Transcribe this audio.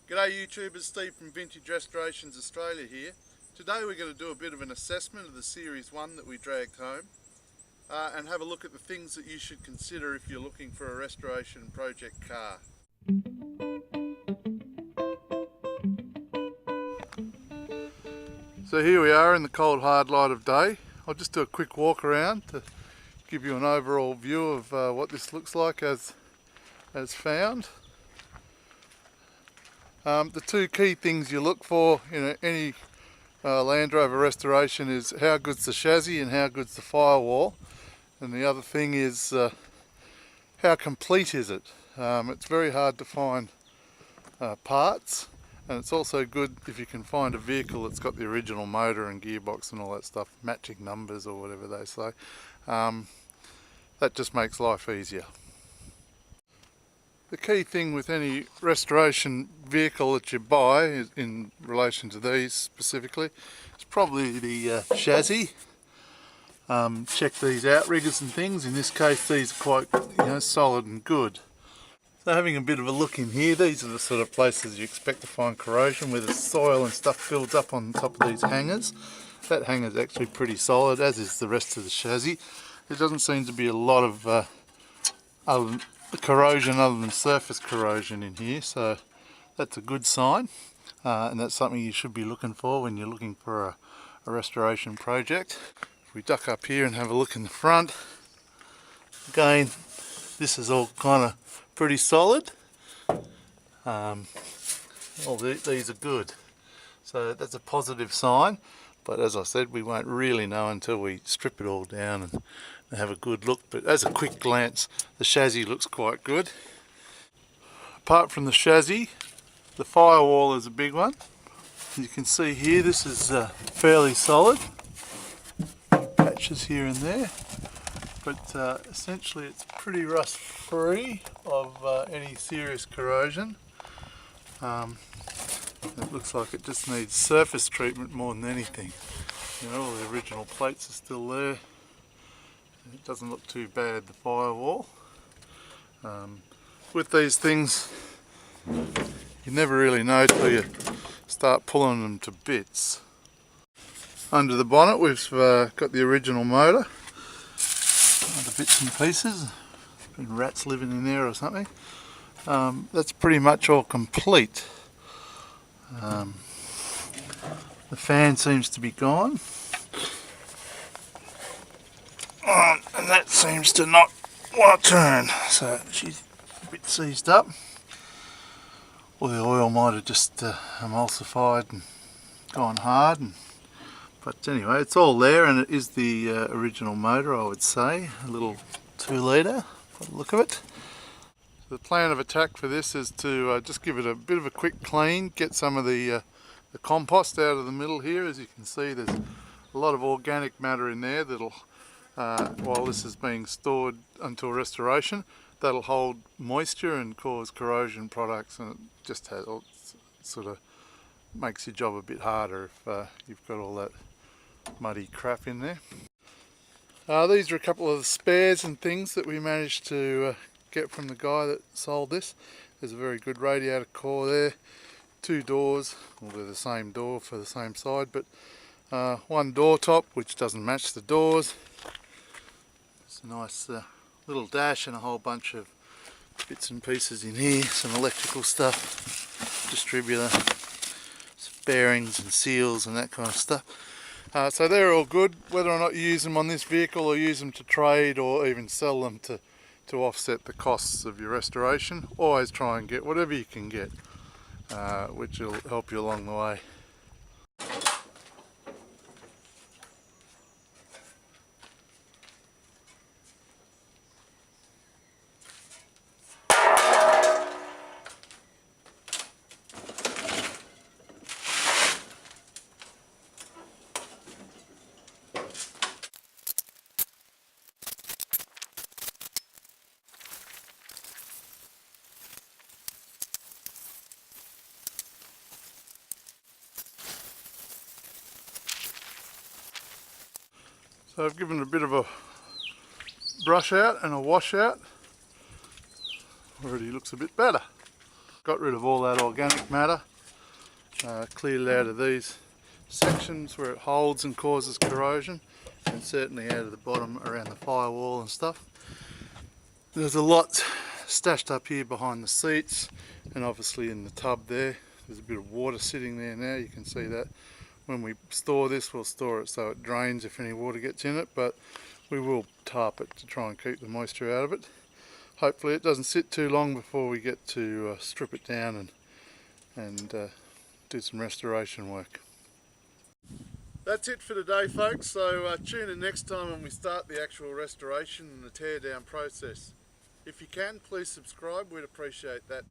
G'day YouTubers, Steve from Vintage Restorations Australia here. Today we're going to do a bit of an assessment of the Series 1 that we dragged home and have a look at the things that you should consider if you're looking for a restoration project car. So here we are in the cold hard light of day. I'll just do a quick walk around to give you an overall view of what this looks like as found. The two key things you look for in any Land Rover restoration is how good's the chassis and how good's the firewall, and the other thing is how complete is it. It's very hard to find parts, and it's also good if you can find a vehicle that's got the original motor and gearbox and all that stuff, matching numbers or whatever they say. That just makes life easier. The key thing with any restoration vehicle that you buy, in relation to these specifically, is probably the chassis. Check these outriggers and things. In this case, these are quite solid and good. So having a bit of a look in here, these are the sort of places you expect to find corrosion, where the soil and stuff builds up on top of these hangers. That hanger is actually pretty solid, as is the rest of the chassis. There doesn't seem to be a lot of corrosion other than surface corrosion in here, so that's a good sign, and that's something you should be looking for when you're looking for a restoration project. If we duck up here and have a look in the front, again, this is all kind of pretty solid. These are good, so that's a positive sign, but as I said, we won't really know until we strip it all down and have a good look. But as a quick glance, the chassis looks quite good. Apart from the chassis, the firewall is a big one. As you can see here, this is fairly solid. Patches here and there, but essentially it's pretty rust free of any serious corrosion. It looks like it just needs surface treatment more than anything. All the original plates are still there. It doesn't look too bad, the firewall. With these things, you never really know till you start pulling them to bits. Under the bonnet we've got the original motor. Other bits and pieces. Been rats living in there or something. That's pretty much all complete. The fan seems to be gone. And that seems to not want to turn, so she's a bit seized up. Or the oil might have just emulsified and gone hard. But anyway, it's all there, and it is the original motor, I would say. A little 2 litre, by the look of it. The plan of attack for this is to just give it a bit of a quick clean, get some of the compost out of the middle here. As you can see, there's a lot of organic matter in there that'll, while this is being stored until restoration, that'll hold moisture and cause corrosion products, and it just has sort of makes your job a bit harder if you've got all that muddy crap in there. These are a couple of the spares and things that we managed to get from the guy that sold this. There's a very good radiator core there, 2 doors, well, they're the same door for the same side, but 1 door top which doesn't match the doors. It's a nice little dash and a whole bunch of bits and pieces in here, some electrical stuff, distributor, bearings and seals and that kind of stuff. So they're all good. Whether or not you use them on this vehicle or use them to trade or even sell them to offset the costs of your restoration, always try and get whatever you can get, which will help you along the way. So I've given it a bit of a brush out and a wash out. Already looks a bit better. got rid of all that organic matter, cleared it out of these sections where it holds and causes corrosion, and certainly out of the bottom around the firewall and stuff. There's a lot stashed up here behind the seats, and obviously in the tub there. There's a bit of water sitting there now, you can see that. When we store this, we'll store it so it drains if any water gets in it, but we will tarp it to try and keep the moisture out of it. Hopefully it doesn't sit too long before we get to strip it down and do some restoration work. That's it for today, folks, so tune in next time when we start the actual restoration and the tear down process. If you can, please subscribe, we'd appreciate that.